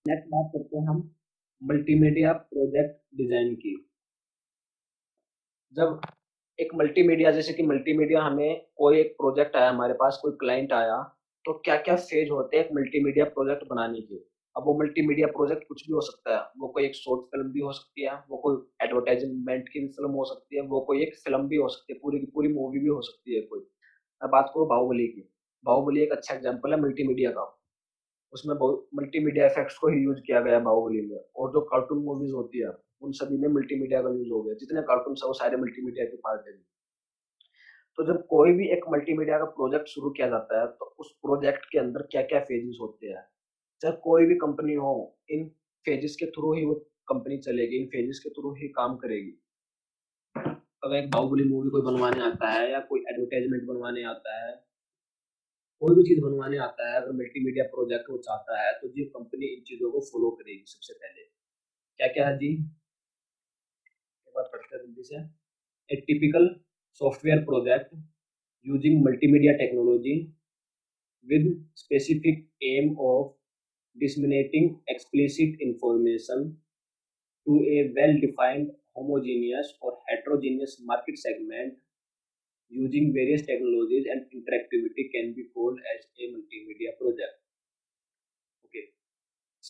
Next बात करते हैं हम मल्टीमीडिया प्रोजेक्ट डिजाइन की। जब एक मल्टीमीडिया जैसे कि मल्टीमीडिया हमें कोई एक प्रोजेक्ट आया हमारे पास, कोई क्लाइंट आया, तो क्या-क्या फेज़ होते हैं एक मल्टीमीडिया प्रोजेक्ट बनाने के। अब वो मल्टीमीडिया प्रोजेक्ट कुछ भी हो सकता है, वो कोई एक शॉर्ट फ़िल्म भी हो सकती है, वो कोई एडवर्टाइज़मेंट की भी फ़िल्म हो सकती है, वो कोई एक फ़िल्म भी हो सकती है, पूरी की पूरी मूवी भी हो सकती है कोई। मैं बात करूँ बाहुबली की, बाहुबली एक अच्छा एग्ज़ाम्पल है मल्टीमीडिया का। उसमें बहुत मल्टीमीडिया इफ़ेक्ट्स को ही यूज़ किया गया है बाहुबली में, और जो कार्टून मूवीज़ होती है, उन सभी में मल्टीमीडिया का यूज़ हो गया। जितने कार्टून्स हैं वो सारे मल्टीमीडिया के पार्ट हैं। तो जब कोई भी एक मल्टीमीडिया का प्रोजेक्ट शुरू किया जाता है, तो उस प्रोजेक्ट के अंदर क्या-क्या फ़ेजेज़ होते हैं। चाहे कोई भी कंपनी हो, इन फ़ेजेज़ के थ्रू ही वो कंपनी चलेगी, इन फ़ेजेज़ के थ्रू ही काम करेगी। अगर एक बाहुबली मूवी कोई बनवाने आता है या कोई एडवर्टाइज़मेंट बनवाने आता है, कोई भी चीज़ बनवाने आता है, अगर मल्टीमीडिया प्रोजेक्ट वो चाहता है, तो जी कंपनी इन चीज़ों को फ़ॉलो करेगी सबसे पहले। क्या-क्या है जी? एक बार पढ़ते हैं जल्दी से। A typical software project using multimedia technology with specific aim of disseminating explicit information to a well-defined homogeneous or heterogeneous market segment using various technologies and interactivity can be called as a multimedia project. Okay.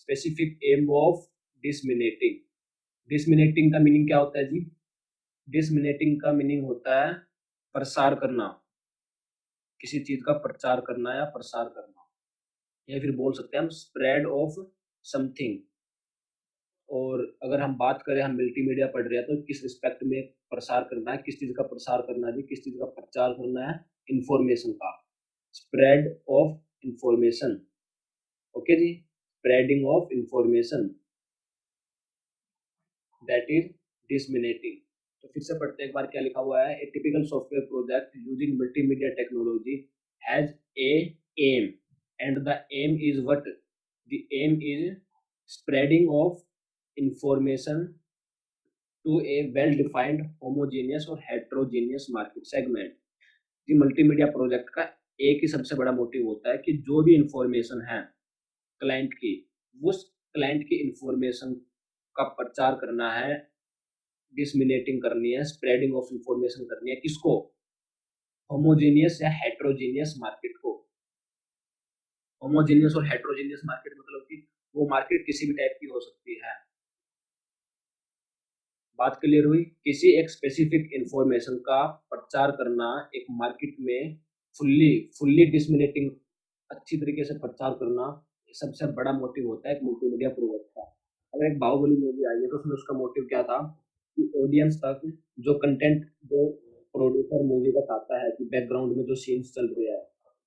Specific aim of disseminating. Disseminating का meaning क्या होता है जी? Disseminating का meaning होता है प्रसार करना, किसी चीज़ का प्रचार करना या प्रसार करना, या फिर बोल सकते हैं हम स्प्रेड ऑफ समथिंग। और अगर हम बात करें, हम मल्टीमीडिया पढ़ रहे हैं, तो किस रिस्पेक्ट में प्रसार करना है, किस चीज़ का प्रसार करना है जी, किस चीज़ का प्रचार करना है? इन्फॉर्मेशन का, स्प्रेड ऑफ इन्फॉर्मेशन। ओके जी, spreading of information, that is disseminating. तो फिर से पढ़ते हैं एक बार क्या लिखा हुआ है। A typical software project using multimedia technology has a aim, and the aim is what? The aim is spreading of information to a well defined homogeneous और हेट्रोजेनियस मार्केट सेगमेंट। ये मल्टीमीडिया प्रोजेक्ट का एक ही सबसे बड़ा motive होता है कि जो भी इंफॉर्मेशन है क्लाइंट की, उस क्लाइंट की इंफॉर्मेशन का प्रचार करना है, डिसमिनेटिंग करनी है, स्प्रेडिंग ऑफ इंफॉर्मेशन करनी है, किसको? होमोजेनियस या हेट्रोजेनियस मार्केट को। होमोजेनियस और हेट्रोजेनियस मार्केट मतलब कि वो मार्केट किसी भी टाइप की हो सकती है। बात क्लियर हुई? किसी एक स्पेसिफिक इंफॉर्मेशन का प्रचार करना एक मार्केट में, फुल्ली फुल्ली डिसमिनेटिंग, अच्छी तरीके से प्रचार करना, ये सबसे बड़ा मोटिव होता है एक मल्टीमीडिया प्रोजेक्ट का। अगर एक बाहुबली मूवी आई है, तो उसमें उसका मोटिव क्या था कि ऑडियंस तक जो कंटेंट, जो प्रोड्यूसर मूवी का चाहता है कि बैकग्राउंड में जो सीन्स चल रहे हैं,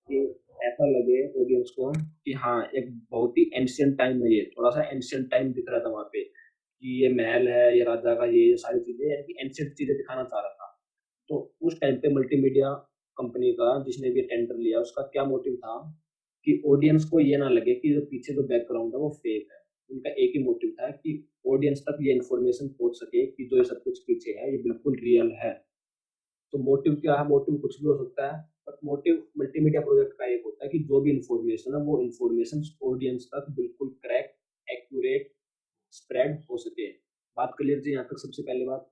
कि ऐसा लगे ऑडियंस को कि हाँ, एक बहुत ही एंशिएंट टाइम है, ये थोड़ा-सा एंशिएंट टाइम दिख रहा था वहाँ पे। कि ये महल है, ये राजा का ये सारी चीज़ें, यानी कि एंशिएंट चीज़ें दिखाना चाह रहा था। तो उस टाइम पे मल्टीमीडिया कंपनी का, जिसने भी टेंडर लिया, उसका क्या मोटिव था कि ऑडियंस को ये ना लगे कि जो पीछे जो बैकग्राउंड है वो फेक है। उनका एक ही मोटिव था कि ऑडियंस तक ये इन्फॉर्मेशन पहुँच सके कि जो ये सब कुछ पीछे है, ये बिल्कुल रियल है। तो मोटिव क्या है? मोटिव कुछ भी हो सकता है, बट मोटिव मल्टीमीडिया प्रोजेक्ट का एक होता है कि जो भी इन्फॉर्मेशन है, वो इन्फॉर्मेशन ऑडियंस तक बिल्कुल करेक्ट, एक्यूरेट, स्प्रेड हो सके। बात क्लियर जी यहाँ तक सबसे पहली बात?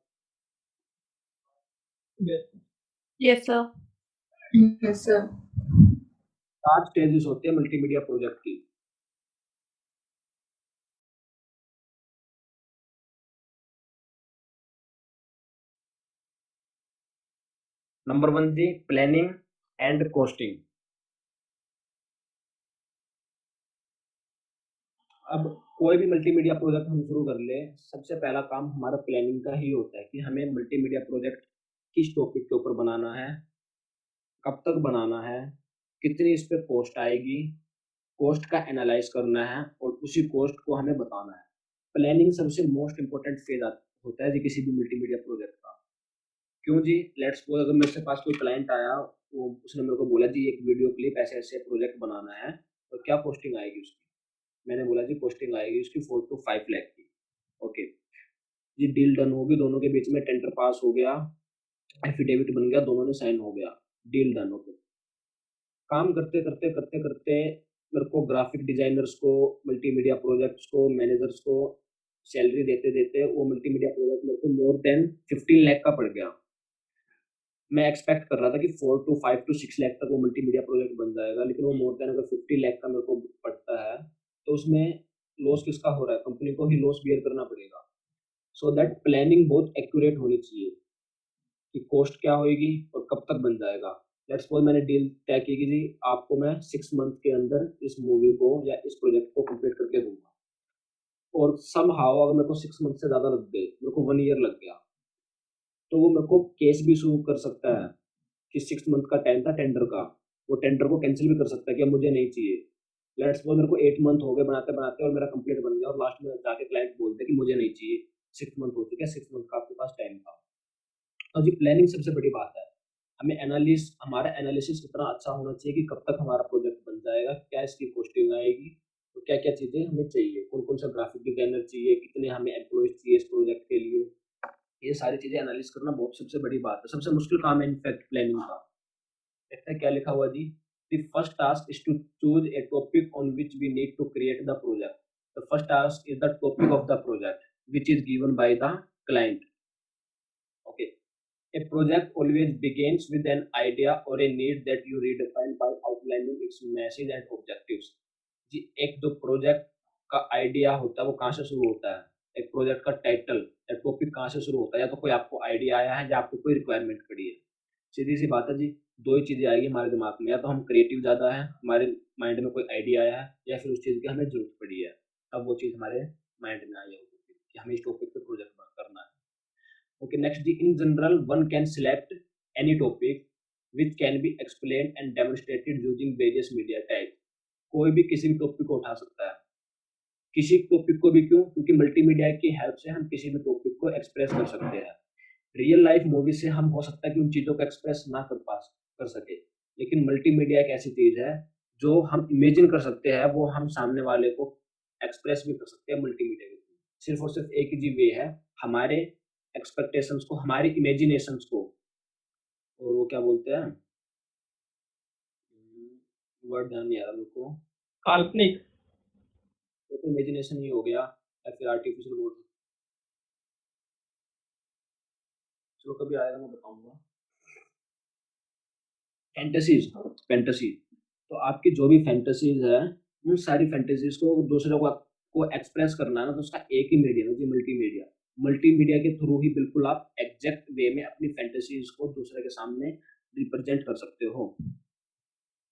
Yes, sir. Yes, sir. 7 stages होते हैं मल्टीमीडिया प्रोजेक्ट की। नंबर 1 जी, प्लानिंग एंड कॉस्टिंग। अब कोई भी मल्टीमीडिया प्रोजेक्ट हम शुरू कर लें, सबसे पहला काम हमारा प्लानिंग का ही होता है कि हमें मल्टीमीडिया प्रोजेक्ट किस टॉपिक के ऊपर बनाना है, कब तक बनाना है, कितनी इस पे कॉस्ट आएगी, कॉस्ट का एनालाइज़ करना है और उसी कॉस्ट को हमें बताना है। प्लानिंग सबसे मोस्ट इम्पोर्टेंट फेज़ होता है जी किसी भी मल्टीमीडिया प्रोजेक्ट का। क्यों जी? लेट्स सपोज़ अगर मेरे पास कोई क्लाइंट आया, वो उसने मेरे को बोला जी एक वीडियो क्लिप ऐसे-ऐसे प्रोजेक्ट बनाना है, तो क्या कॉस्टिंग आएगी उसकी? मैंने बोला जी कॉस्टिंग आएगी उसकी 4 टू 5 लाख की। ओके, जी डील डन होगी, दोनों के बीच में टेंडर पास हो गया, एफिडेविट बन गया, दोनों ने साइन हो गया, डील डन। ओके। काम करते-करते, करते-करते मेरे को ग्राफिक डिजाइनर्स को, मल्टीमीडिया प्रोजेक्ट्स को, मैनेजर्स को सैलरी देते देते वो मल्टीमीडिया प्रोजेक्ट मेरे को मोर देन 15 लाख का पड़ गया। मैं एक्सपेक्ट कर रहा था कि 4 टू 5 टू 6 लाख तक वो मल्टीमीडिया प्रोजेक्ट बन जाएगा, लेकिन वो मोर देन अगर 50 लाख का मेरे को पड़ता है तो उसमें लॉस किसका हो रहा है? कंपनी को ही लॉस बियर करना पड़ेगा। सो दैट प्लानिंग बहुत एक्यूरेट होनी चाहिए कि कॉस्ट क्या होएगी और कब तक बन जाएगा। लेट्स सपोज मैंने डील तय की कि जी आपको मैं 6 मंथ के अंदर इस मूवी को या इस प्रोजेक्ट को कंप्लीट करके दूंगा, और समहाउ अगर मेरे को 6 मंथ से ज़्यादा लग गए, मेरे को 1 ईयर लग गया, तो वो मेरे को केस भी शुरू कर सकता है कि 6 मंथ का टाइम था टेंडर का, वो टेंडर को कैंसिल भी कर सकता है कि अब मुझे नहीं चाहिए। लेट्स सपोज मेरे को 8 मंथ हो गए बनाते-बनाते और मेरा कंप्लीट बन गया और लास्ट में जाके क्लाइंट बोलते हैं कि मुझे नहीं चाहिए, 6 मंथ हो चुके हैं, 6 मंथ का आपके पास टाइम था। तो जी प्लानिंग सबसे बड़ी बात है। हमें हमारा एनालिसिस इतना अच्छा होना चाहिए कि कब तक हमारा प्रोजेक्ट बन जाएगा, क्या इसकी कॉस्टिंग आएगी, तो क्या-क्या चीज़ें हमें चाहिए, कौन-कौन सा ग्राफिक डिज़ाइनर चाहिए, कितने हमें एम्प्लॉइज़ चाहिए इस प्रोजेक्ट के लिए। ये सारी चीज़ें एनालाइज़ करना बहुत सबसे बड़ी बात है, सबसे मुश्किल काम है इनफैक्ट प्लानिंग का। देखते हैं क्या लिखा हुआ जी। The first task is to choose a topic on which we need to create the project. The first task is the topic of the project which is given by the client. Okay, a project always begins with an idea or a need that you redefine by outlining its message and objectives। जी एक जो project का idea होता है वो कहाँ से शुरू होता है? एक प्रोजेक्ट का टाइटल या टॉपिक कहाँ से शुरू होता है? या तो कोई आपको आइडिया आया है या आपको कोई रिक्वायरमेंट पड़ी है। सीधी सी बात है जी, दो ही चीज़ें आएगी हमारे दिमाग में, या तो हम क्रिएटिव ज़्यादा हैं, हमारे माइंड में कोई आइडिया आया है, या फिर उस चीज़ की हमें ज़रूरत पड़ी है, तब वो चीज़ हमारे माइंड में आई होगी कि हमें इस टॉपिक पे प्रोजेक्ट करना है। Okay, next, in general, one can select any topic which can be explained and demonstrated using various media types। कोई भी किसी भी टॉपिक को उठा सकता है। किसी टॉपिक को भी क्यों? क्योंकि मल्टीमीडिया की हेल्प से हम किसी भी टॉपिक को एक्सप्रेस कर सकते हैं। रियल लाइफ मूवी से हम हो सकता है कि उन चीज़ों को एक्सप्रेस ना कर सके, लेकिन मल्टीमीडिया एक ऐसी चीज़ है जो हम इमेजिन कर सकते हैं, वो हम सामने वाले को एक्सप्रेस भी कर सकते हैं मल्टीमीडिया के थ्रू। सिर्फ़ और सिर्फ़ एक ही जी वे है हमारे एक्सपेक्टेशंस को, हमारी इमेजिनेशंस को, और वो क्या बोलते हैं, वर्ड ध्यान नहीं आ रहा मेरे को, काल्पनिक। वो तो इमेजिनेशन ही हो गया या फिर आर्टिफिशियल वर्ड। चलो कभी आएगा मैं बताऊँगा। Fantasies, fantasy. तो आपकी जो भी फैंटेसीज़ है, उन सारी फैंटेसीज़ को दूसरे को एक्सप्रेस करना है ना, तो उसका एक ही मीडियम है जी, मल्टीमीडिया। मल्टीमीडिया के थ्रू ही बिल्कुल आप एग्ज़ैक्ट वे में अपनी फैंटेसीज़ को दूसरे के सामने रिप्रेज़ेंट कर सकते हो।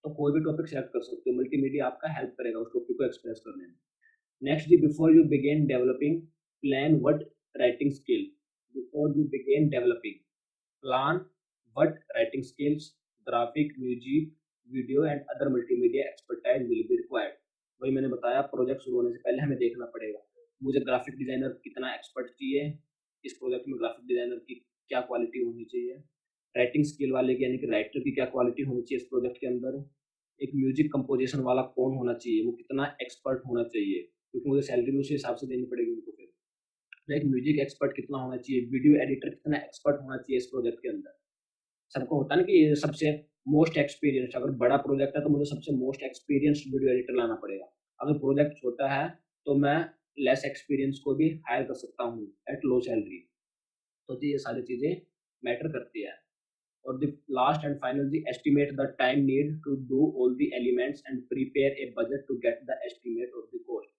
तो कोई भी टॉपिक सेलेक्ट कर सकते हो, मल्टीमीडिया आपका हेल्प करेगा उस टॉपिक को एक्सप्रेस करने में। नेक्स्ट जी, before you begin developing, plan what writing skill. Before you begin developing, plan what writing skills, graphic, music, video and other multimedia expertise will be required. वही मैंने बताया, प्रोजेक्ट शुरू होने से पहले हमें देखना पड़ेगा मुझे ग्राफिक डिजाइनर कितना एक्सपर्ट चाहिए, इस प्रोजेक्ट में ग्राफिक डिजाइनर की क्या क्वालिटी होनी चाहिए, राइटिंग स्किल वाले की यानी कि राइटर की क्या क्वालिटी होनी चाहिए इस प्रोजेक्ट के अंदर, एक म्यूजिक कंपोजिशन वाला कौन होना चाहिए, वो कितना एक्सपर्ट होना चाहिए, क्योंकि मुझे सैलरी भी उसी हिसाब से देनी पड़ेगी उनको फिर। तो एक म्यूजिक एक्सपर्ट कितना होना चाहिए, वीडियो एडिटर कितना एक्सपर्ट होना चाहिए इस प्रोजेक्ट के अंदर। सबको होता है ना कि ये सबसे मोस्ट एक्सपीरियंस्ड, अगर बड़ा प्रोजेक्ट है तो मुझे सबसे मोस्ट एक्सपीरियंस्ड वीडियो एडिटर लाना पड़ेगा। अगर प्रोजेक्ट छोटा है तो मैं लेस एक्सपीरियंस को भी हायर कर सकता हूँ एट लो सैलरी। तो जी ये सारी चीज़ें मैटर करती है। और the last and final, the estimate the time need to do all the elements and prepare a budget to get the estimate of the cost।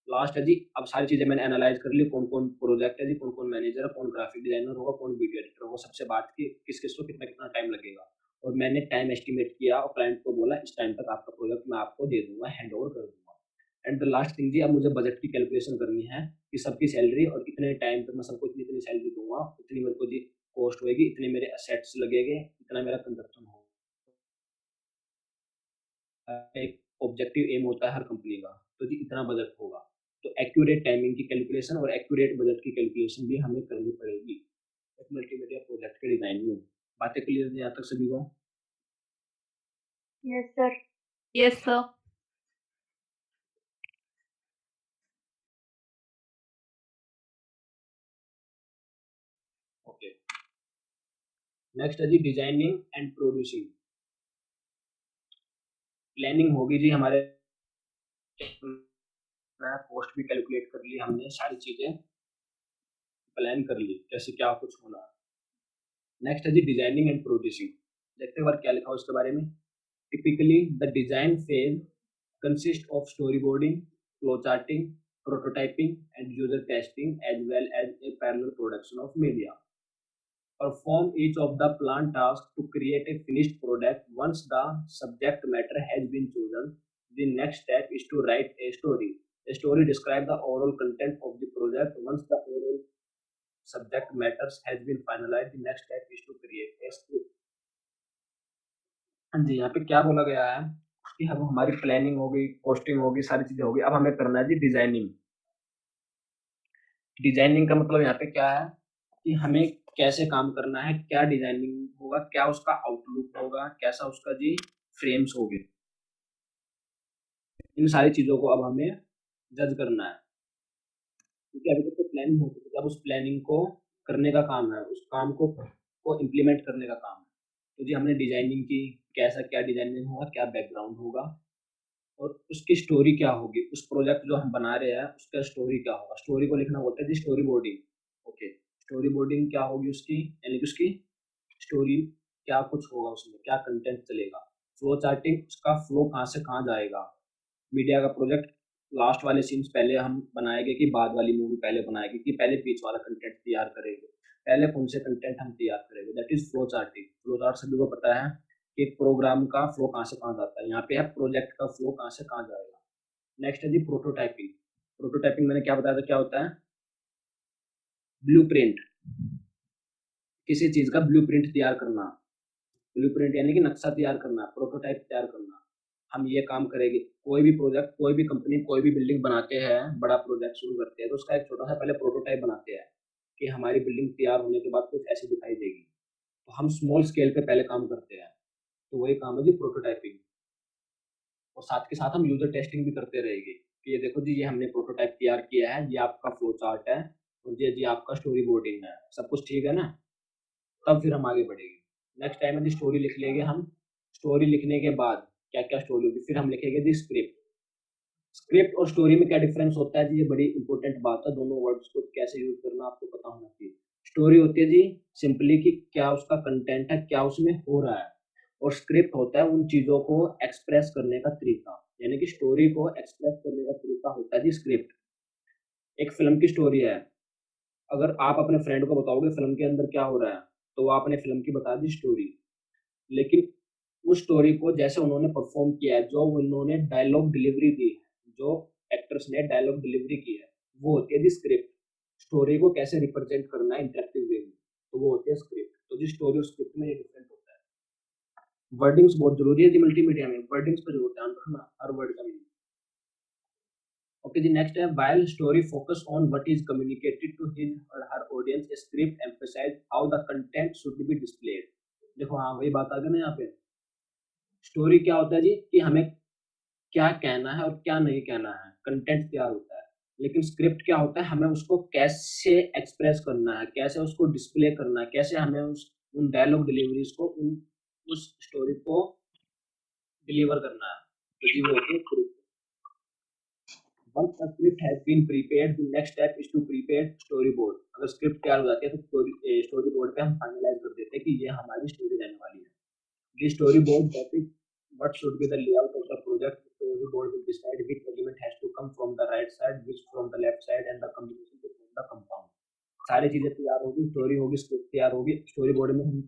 Last है जी, अब सारी चीजें मैंने एनालाइज कर ली, कौन कौन प्रोजेक्ट है जी, कौन कौन मैनेजर है, कौन ग्राफिक डिजाइनर होगा, कौन वीडियो एडिटर होगा, सबसे बात की किस किस को कितना कितना टाइम लगेगा, और मैंने टाइम एस्टिमेट किया और क्लाइंट को बोला इस टाइम तक आपका प्रोजेक्ट मैं आपको दे दूंगा, हैंड ओवर कर दूंगा। एंड द लास्ट थिंग जी, अब मुझे बजट की कैलकुलेशन करनी है कि सबकी सैलरी और इतने टाइम तक मैं सबको इतनी इतनी सैलरी दूंगा, इतनी मेरे को जी कॉस्ट होएगी, इतने मेरे असेट्स लगेंगे, इतना मेरा कंजप्शन होगा। एक ऑब्जेक्टिव एम होता है हर कंपनी का, तो जी इतना बजट होगा। तो एक्यूरेट टाइमिंग की कैलकुलेशन और एक्यूरेट बजट की कैलकुलेशन भी हमें करनी पड़ेगी एक मल्टीमीडिया प्रोजेक्ट के डिजाइन में। बातें क्लियर है यहाँ तक सभी को? Yes, sir. Yes, sir. Okay, next है जी डिजाइनिंग एंड प्रोड्यूसिंग। प्लानिंग होगी जी हमारे कॉस्ट भी कैलकुलेट कर ली हमने, सारी चीज़ें प्लान कर ली, कैसे क्या कुछ होना है। नेक्स्ट है जी डिजाइनिंग एंड प्रोड्यूसिंग। देखते हैं एक बार क्या लिखा उसके बारे में। Typically the design phase consist of storyboarding, flow charting, prototyping and user testing as well as a parallel production of media. Perform each of the planned tasks to create a finished product. Once the subject matter has been chosen, the next step is to write a story. A story describes the overall content of the project. Once the overall subject matters has been finalized, the next step is to create a script. हाँ जी, यहाँ पे क्या बोला गया है कि अब हमारी प्लानिंग हो गई, कॉस्टिंग हो गई, सारी चीजें हो गई। अब हमें करना है जी डिजाइनिंग। डिजाइनिंग का मतलब यहाँ पे क्या है कि हमें कैसे काम करना है, क्या डिजाइनिंग होगा, क्या उसका आउटलुक होगा, कैसा उसका जी फ्रेम्स होंगे। इन सारी चीजों को अब हमें जज करना है, क्योंकि अभी तक तो प्लानिंग हो चुकी है। अब उस प्लानिंग को करने का काम है, उस काम को इम्प्लीमेंट करने का काम है। तो जी हमने डिजाइनिंग की, कैसा क्या डिजाइनिंग होगा, क्या बैकग्राउंड होगा और उसकी स्टोरी क्या होगी। उस प्रोजेक्ट जो हम बना रहे हैं उसका स्टोरी क्या होगा। स्टोरी को लिखना बोलते हैं जी story boarding. Okay, story boarding क्या होगी उसकी, यानी कि उसकी स्टोरी क्या कुछ होगा, उसमें क्या कंटेंट चलेगा। फ्लो चार्टिंग, उसका फ्लो कहाँ से कहाँ जाएगा। मीडिया का प्रोजेक्ट, लास्ट वाले सीन्स पहले हम बनाएंगे कि बाद वाली मूवी पहले बनाएंगे कि पहले बीच वाला कंटेंट तैयार करेंगे, पहले कौन से कंटेंट हम तैयार करेंगे। That is flow charting. Flow chart सभी को पता है कि एक प्रोग्राम का फ्लो कहाँ से कहाँ जाता है। यहाँ पे है प्रोजेक्ट का फ्लो कहाँ से कहाँ जाएगा। नेक्स्ट है जी प्रोटोटाइपिंग। प्रोटोटाइपिंग मैंने क्या बताया था, क्या होता है। ब्लूप्रिंट, किसी चीज का ब्लूप्रिंट तैयार करना। ब्लूप्रिंट यानी कि नक्शा तैयार करना, प्रोटोटाइप तैयार करना। हम ये काम करेंगे। कोई भी प्रोजेक्ट, कोई भी कंपनी, कोई भी बिल्डिंग बनाते हैं, बड़ा प्रोजेक्ट शुरू करते हैं तो उसका एक छोटा सा पहले प्रोटोटाइप बनाते हैं कि हमारी बिल्डिंग तैयार होने के बाद कुछ ऐसी दिखाई देगी। तो हम स्मॉल स्केल पे पहले काम करते हैं, तो वही काम है जी प्रोटोटाइपिंग। और साथ के साथ हम यूजर टेस्टिंग भी करते रहेंगे कि ये देखो जी, ये हमने प्रोटोटाइप तैयार किया है, ये आपका फ्लो चार्ट है और ये जी आपका स्टोरी बोर्डिंग है, सब कुछ ठीक है ना। तब फिर हम आगे बढ़ेंगे। नेक्स्ट टाइम है जी स्टोरी लिख लेंगे हम। स्टोरी लिखने के बाद क्या क्या स्टोरी होगी, फिर हम लिखेंगे जी स्क्रिप्ट। स्क्रिप्ट और स्टोरी में क्या डिफरेंस होता है जी, ये बड़ी इंपॉर्टेंट बात है। दोनों वर्ड्स को कैसे यूज करना आपको पता होना चाहिए। स्टोरी होती है जी सिंपली कि क्या उसका कंटेंट है, क्या उसमें हो रहा है। और स्क्रिप्ट होता है उन चीजों को एक्सप्रेस करने का तरीका, यानी कि स्टोरी को एक्सप्रेस करने का तरीका होता है जी स्क्रिप्ट। एक फिल्म की स्टोरी है, अगर आप अपने फ्रेंड को बताओगे फिल्म के अंदर क्या हो रहा है, तो वो आपने फिल्म की बता दी स्टोरी। लेकिन उस स्टोरी को जैसे उन्होंने परफॉर्म किया है, जो उन्होंने डायलॉग डिलीवरी दी है, जो एक्टर्स ने डायलॉग डिलीवरी की है, वो होती है दी स्क्रिप्ट। स्टोरी को कैसे रिप्रेजेंट करना है इंटरेक्टिव वे में, तो वो होती है स्क्रिप्ट। तो जी स्टोरी और स्क्रिप्ट में ये डिफरेंट होता है। वर्डिंग्स बहुत जरूरी है जी मल्टीमीडिया में, वर्डिंग्स पर जरूर ध्यान रखना, हर वर्ड का मीनिंग। ओके जी, नेक्स्ट है while story focus on what is communicated to his or her audience, a script emphasize how the content should be displayed। देखो हाँ, वही बात आ गई ना यहाँ पे। स्टोरी क्या होता है जी कि हमें क्या कहना है और क्या नहीं कहना है, कंटेंट तैयार होता है। लेकिन स्क्रिप्ट क्या होता है, हमें उसको कैसे एक्सप्रेस करना है, कैसे उसको डिस्प्ले करना है, कैसे हमें उस उन डायलॉग डिलीवरीज को उस स्टोरी को डिलीवर करना है। तो जी वो होती है script. Once a script has been prepared, the next step is to prepare storyboard। अगर स्क्रिप्ट तैयार हो जाती है तो स्टोरी बोर्ड पे हम फाइनलाइज कर देते हैं कि ये हमारी स्टोरी रहने वाली है। The storyboard topic, what should be the layout of the project. Storyboard will decide which element has to come from the right side, which from the left side, and the combination to form the compound। सारी चीजें तैयार होगी, story होगी, script तैयार होगी। Story board में हम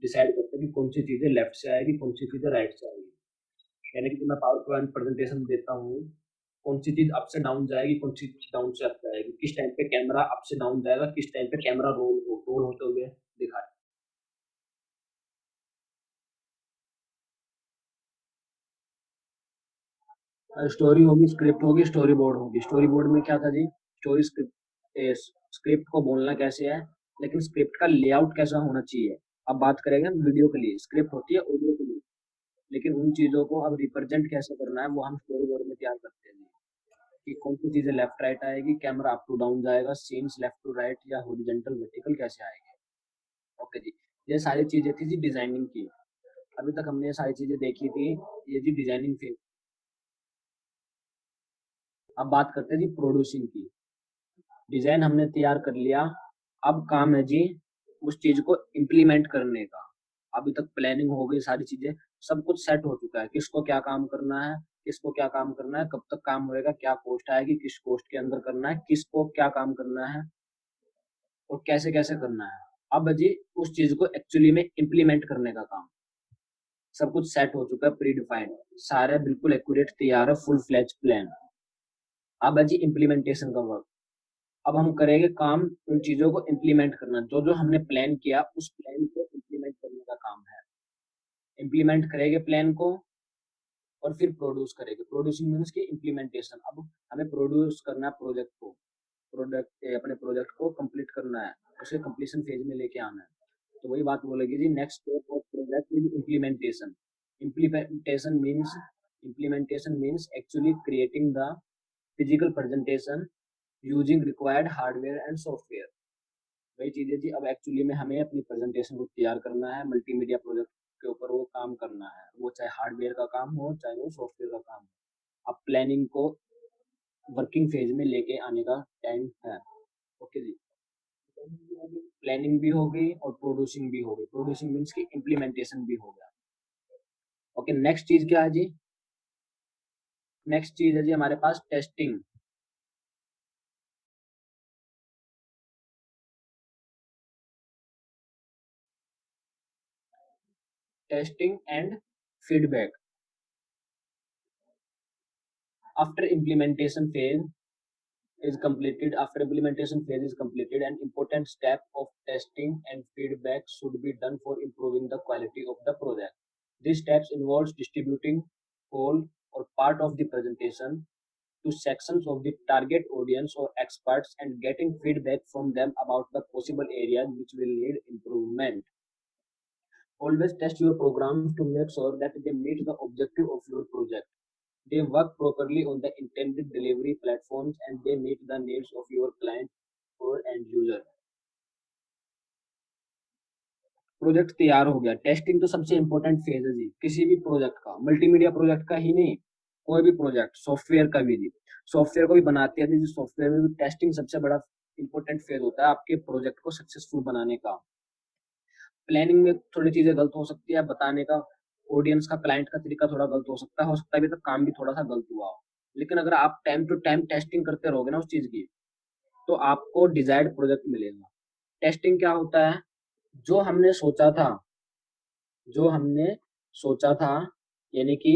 decide करते हैं कि कौन सी चीजें लेफ्ट से आएगी, कौन सी चीजें राइट से आएगी। यानी कि जब मैं पावर पॉइंट प्रेजेंटेशन देता हूँ, कौन सी चीज अप से डाउन जाएगी, कौन सी चीज डाउन से अप जाएगी, किस टाइम पे कैमरा अप से डाउन जाएगा, किस टाइम पे कैमरा रोल होते हुए दिखाए। स्टोरी होगी, स्क्रिप्ट होगी, स्टोरी बोर्ड होगी। स्टोरी बोर्ड में क्या था जी, स्टोरी स्क्रिप्ट, स्क्रिप्ट को बोलना कैसे है, लेकिन स्क्रिप्ट का लेआउट कैसा होना चाहिए। अब बात करेंगे हम वीडियो के लिए, स्क्रिप्ट होती है ऑडियो के लिए, लेकिन उन चीजों को अब रिप्रेजेंट कैसे करना है वो हम स्टोरी बोर्ड में तैयार करते हैं जी। कि कौन सी चीजें लेफ्ट राइट आएगी, कैमरा अप टू डाउन जाएगा, सीन्स लेफ्ट टू राइट या हॉरिजॉन्टल वर्टिकल कैसे आएगी। ओके जी, ये सारी चीजें थी जी डिजाइनिंग की। अभी तक हमने ये सारी चीजें देखी थी, ये जी डिजाइनिंग फेज। अब बात करते हैं जी प्रोड्यूसिंग की। डिजाइन हमने तैयार कर लिया, अब काम है जी उस चीज को इम्प्लीमेंट करने का। अभी तक प्लानिंग हो गई, सारी चीजें सब कुछ सेट हो चुका है, किसको क्या काम करना है, किसको क्या काम करना है, कब तक काम होएगा, क्या कॉस्ट आएगी, किस कॉस्ट के अंदर करना है, किसको क्या काम करना है और कैसे कैसे करना है। अब जी उस चीज को एक्चुअली में इम्प्लीमेंट करने का काम, सब कुछ सेट हो चुका है, प्री डिफाइंड, सारे बिल्कुल एक्यूरेट तैयार है, फुल फ्लैज प्लान। अब है जी इम्प्लीमेंटेशन का वर्क। अब हम करेंगे काम उन चीजों को इम्प्लीमेंट करना, जो जो हमने प्लान किया उस प्लान को इम्प्लीमेंट करने का काम है। इम्प्लीमेंट करेंगे प्लान को और फिर प्रोड्यूस करेंगे। प्रोड्यूसिंग मीन्स की इम्प्लीमेंटेशन। अब हमें प्रोड्यूस करना है प्रोजेक्ट को, अपने प्रोजेक्ट को कंप्लीट करना है, उसे कंप्लीशन फेज में लेके आना है। तो वही बात बोलेगी जी, next step of project is implementation. Implementation means implementation means actually creating the physical presentation using required hardware and software. वही चीज है जी, अब एक्चुअली में हमें अपनी प्रेजेंटेशन को तैयार करना है, मल्टीमीडिया प्रोजेक्ट के ऊपर वो काम करना है, वो चाहे हार्डवेयर का काम हो चाहे वो सॉफ्टवेयर का काम हो। अब प्लानिंग को वर्किंग फेज में लेके आने का टाइम है। ओके जी, प्लानिंग भी हो गई और प्रोड्यूसिंग भी हो गई। प्रोड्यूसिंग मीन्स की इम्प्लीमेंटेशन भी हो गया। ओके, नेक्स्ट चीज क्या है जी? नेक्स्ट चीज है जी हमारे पास testing. Testing and feedback after implementation phase is completed. After implementation phase is completed, an important step of testing and feedback should be done for improving the quality of the project. These steps involves distributing whole or part of the presentation to sections of the target audience or experts and getting feedback from them about the possible areas which will need improvement. Always test your programs to make sure that they meet the objective of your project. They work properly on the intended delivery platforms and they meet the needs of your client or end user. Project तैयार हो गया, testing तो सबसे important phase है जी किसी भी project का, multimedia project का ही नहीं, कोई भी प्रोजेक्ट, सॉफ्टवेयर का भी जी, सॉफ्टवेयर को भी बनाते हैं जी, सॉफ्टवेयर में भी टेस्टिंग सबसे बड़ा इंपॉर्टेंट फेज होता है आपके प्रोजेक्ट को सक्सेसफुल बनाने का। प्लानिंग में थोड़ी चीजें गलत हो सकती है, बताने का ऑडियंस का, क्लाइंट का तरीका थोड़ा गलत हो सकता है अभी तक काम भी थोड़ा सा गलत हुआ हो, लेकिन अगर आप टाइम टू टाइम टेस्टिंग करते रहोगे ना उस चीज की, तो आपको डिजायर्ड प्रोजेक्ट मिलेगा। टेस्टिंग क्या होता है? जो हमने सोचा था, जो हमने सोचा था, यानी कि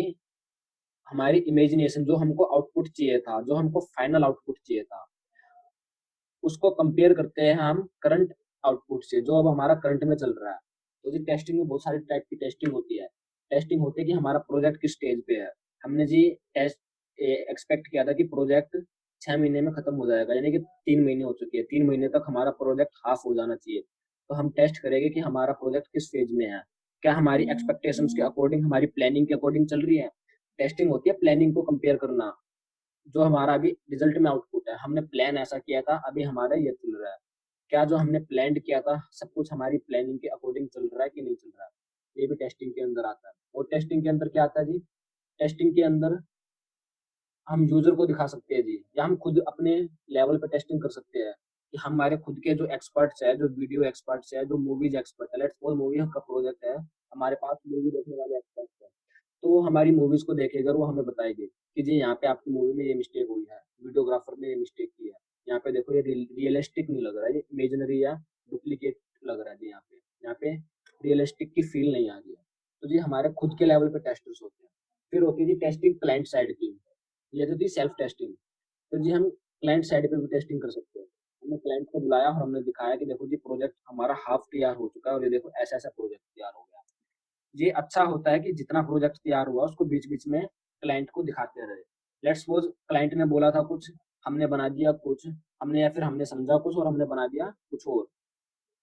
हमारी इमेजिनेशन, जो हमको आउटपुट चाहिए था, जो हमको फाइनल आउटपुट चाहिए था, उसको कंपेयर करते हैं हम करंट आउटपुट से, जो अब हमारा करंट में चल रहा है। तो जी टेस्टिंग में बहुत सारी टाइप की टेस्टिंग होती है। टेस्टिंग होती है कि हमारा प्रोजेक्ट किस स्टेज पे है। हमने जी टेस्ट एक्सपेक्ट किया था कि प्रोजेक्ट 6 महीने में खत्म हो जाएगा, यानी कि 3 महीने हो चुके हैं, 3 महीने तक हमारा प्रोजेक्ट हाफ हो जाना चाहिए। तो हम टेस्ट करेंगे कि हमारा प्रोजेक्ट किस फेज में है, क्या हमारी एक्सपेक्टेशंस के अकॉर्डिंग, हमारी प्लानिंग के अकॉर्डिंग चल रही है। टेस्टिंग होती है प्लानिंग को कंपेयर करना, जो हमारा अभी रिजल्ट में आउटपुट है, हमने प्लान ऐसा किया था, अभी हमारा ये चल रहा है, क्या जो हमने प्लान किया था सब कुछ हमारी प्लानिंग के अकॉर्डिंग चल रहा है कि नहीं चल रहा है। ये भी टेस्टिंग के अंदर आता है। और टेस्टिंग के अंदर क्या आता है जी? टेस्टिंग के अंदर हम यूजर को दिखा सकते हैं जी, या हम खुद अपने लेवल पे टेस्टिंग कर सकते हैं कि हमारे खुद के जो एक्सपर्ट्स है, जो वीडियो एक्सपर्ट्स है, जो मूवीज एक्सपर्ट है, लेट्स सपोज मूवी का प्रोजेक्ट है, हमारे पास मूवी देखने वाले एक्सपर्ट्स है, तो वो हमारी मूवीज को देखेगा और वो हमें बताएंगे कि जी यहाँ पे आपकी मूवी में ये मिस्टेक हुई है, वीडियोग्राफर ने ये मिस्टेक की है, यहाँ पे देखो ये रियलिस्टिक नहीं लग रहा है, ये इमेजिनरी या डुप्लीकेट लग रहा है जी, यहाँ पे रियलिस्टिक की फील नहीं आ रही है। तो जी हमारे खुद के लेवल पे टेस्टर्स होते हैं। फिर होती है जी टेस्टिंग क्लाइंट साइड की, ये तो थी सेल्फ टेस्टिंग। तो जी हम क्लाइंट साइड पे भी टेस्टिंग कर सकते हैं। हमने क्लाइंट को बुलाया और हमने दिखाया कि देखो जी प्रोजेक्ट हमारा हाफ तैयार हो चुका है और ये देखो ऐसा ऐसा प्रोजेक्ट तैयार हो गया। ये अच्छा होता है कि जितना प्रोजेक्ट तैयार हुआ उसको बीच बीच में क्लाइंट को दिखाते रहे। लेट्स सपोज क्लाइंट ने बोला था कुछ, हमने बना दिया कुछ, हमने या फिर हमने समझा कुछ और हमने बना दिया कुछ और।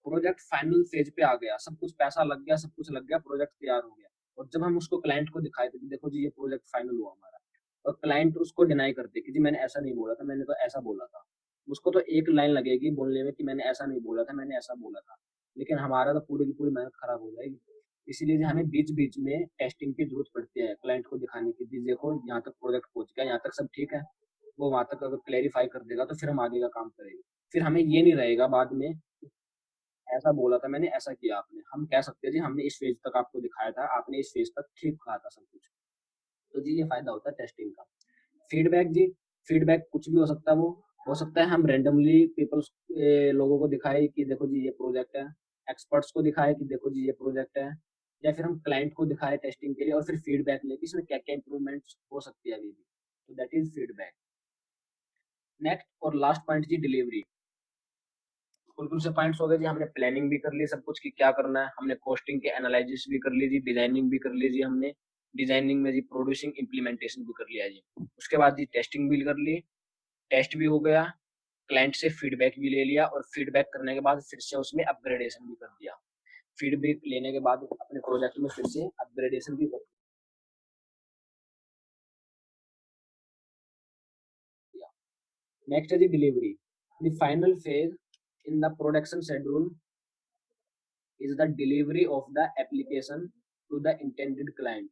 प्रोजेक्ट फाइनल फेज पे आ गया, सब कुछ पैसा लग गया, सब कुछ लग गया, प्रोजेक्ट तैयार हो गया, और जब हम उसको क्लाइंट को दिखाए थे कि देखो जी ये प्रोजेक्ट फाइनल हुआ हमारा, और क्लाइंट उसको डिनाई करते कि जी मैंने ऐसा नहीं बोला था, मैंने तो ऐसा बोला था। उसको तो एक लाइन लगेगी बोलने में कि मैंने ऐसा नहीं बोला था, मैंने ऐसा बोला था, लेकिन हमारा तो पूरी की पूरी मेहनत खराब हो जाएगी। इसीलिए जी हमें बीच बीच में टेस्टिंग की जरूरत पड़ती है, क्लाइंट को दिखाने की, जी देखो यहाँ तक प्रोजेक्ट पहुंच गया, यहाँ तक सब ठीक है। वो वहां तक अगर क्लेरिफाई कर देगा तो फिर हम आगे का काम करेंगे। फिर हमें ये नहीं रहेगा बाद में ऐसा बोला था मैंने, ऐसा किया आपने। हम कह सकते हैं जी हमने इस फेज तक आपको दिखाया था, आपने इस फेज तक ठीक कहा था सब कुछ। तो जी ये फायदा होता है टेस्टिंग का। फीडबैक जी, फीडबैक कुछ भी हो सकता है। वो हो सकता है हम रेंडमली पीपल्स लोगों को दिखाए कि देखो जी ये प्रोजेक्ट है, एक्सपर्ट्स को दिखाए कि देखो जी ये प्रोजेक्ट है, या फिर हम क्लाइंट को दिखाए टेस्टिंग के लिए और फिर फीडबैक लेके इसमें क्या क्या इंप्रूवमेंट्स हो सकती है अभी भी। तो दैट इज फीडबैक। नेक्स्ट और लास्ट पॉइंट जी डिलीवरी। कुल से पॉइंट्स हो गए जी। हमने प्लानिंग भी कर ली सब कुछ कि क्या करना है, हमने कॉस्टिंग के एनालिसिस भी कर ली जी, डिजाइनिंग भी कर ली जी हमने, डिजाइनिंग में जी प्रोड्यूसिंग इम्प्लीमेंटेशन भी कर लिया जी। उसके बाद जी टेस्टिंग भी कर ली, टेस्ट भी हो गया, क्लाइंट से फीडबैक भी ले लिया और फीडबैक करने के बाद फिर से उसमें अपग्रेडेशन भी कर दिया। फीडबैक लेने के बाद अपने प्रोजेक्ट में फिर से अपग्रेडेशन भी कर दिया। नेक्स्ट है जी delivery. The final phase in the production schedule is the delivery of the application to the intended client.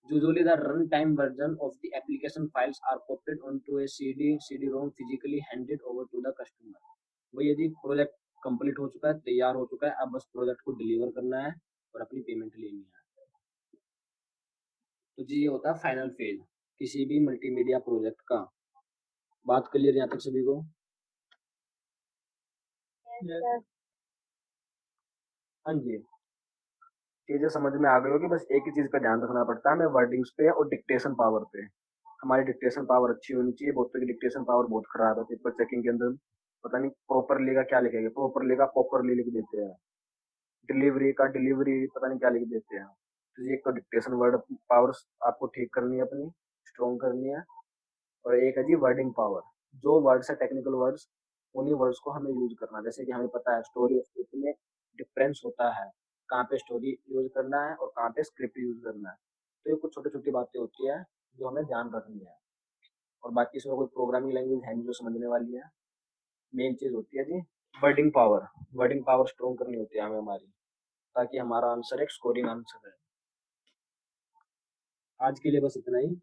Usually, the runtime version of the application files are copied onto a CD-ROM physically handed over to the customer. वो यदि project complete हो चुका है, तैयार हो चुका है, अब बस प्रोजेक्ट को डिलीवर करना है और अपनी पेमेंट लेनी है। तो जी ये होता है फाइनल फेज किसी भी मल्टीमीडिया प्रोजेक्ट का। बात क्लियर यहाँ तक सभी को? Yes. हाँ जी, चीजें समझ में आ गई होगी। बस एक ही चीज का ध्यान रखना पड़ता है हमें, वर्डिंग्स पे और डिक्टेशन पावर पे। हमारी डिक्टेशन पावर अच्छी होनी चाहिए। बहुतों की डिक्टेशन पावर बहुत खराब है, पेपर चेकिंग के अंदर पता नहीं प्रॉपरली का क्या लिखेंगे, प्रॉपरली का प्रॉपरली लिख देते हैं, डिलीवरी का डिलीवरी पता नहीं क्या लिख देते हैं। तो ये एक तो डिक्टेशन वर्ड पावर आपको ठीक करनी है अपनी, स्ट्रॉन्ग करनी है। और एक है जी वर्डिंग पावर। जो वर्ड्स है टेक्निकल वर्ड्स, उन्हीं वर्ड्स को हमें यूज करना। जैसे कि हमें पता है स्टोरी और स्क्रिप्ट में डिफरेंस होता है, कहाँ पे स्टोरी यूज करना है और कहाँ पे स्क्रिप्ट यूज करना है। तो ये कुछ छोटी छोटी बातें होती है जो हमें ध्यान रखनी है। और बाकी इसमें कोई प्रोग्रामिंग लैंग्वेज है नहीं जो समझने वाली है। मेन चीज होती है जी wording power. Wording power strong करनी होती है हमें हमारी, ताकि हमारा आंसर एक स्कोरिंग आंसर है। आज के लिए बस इतना ही।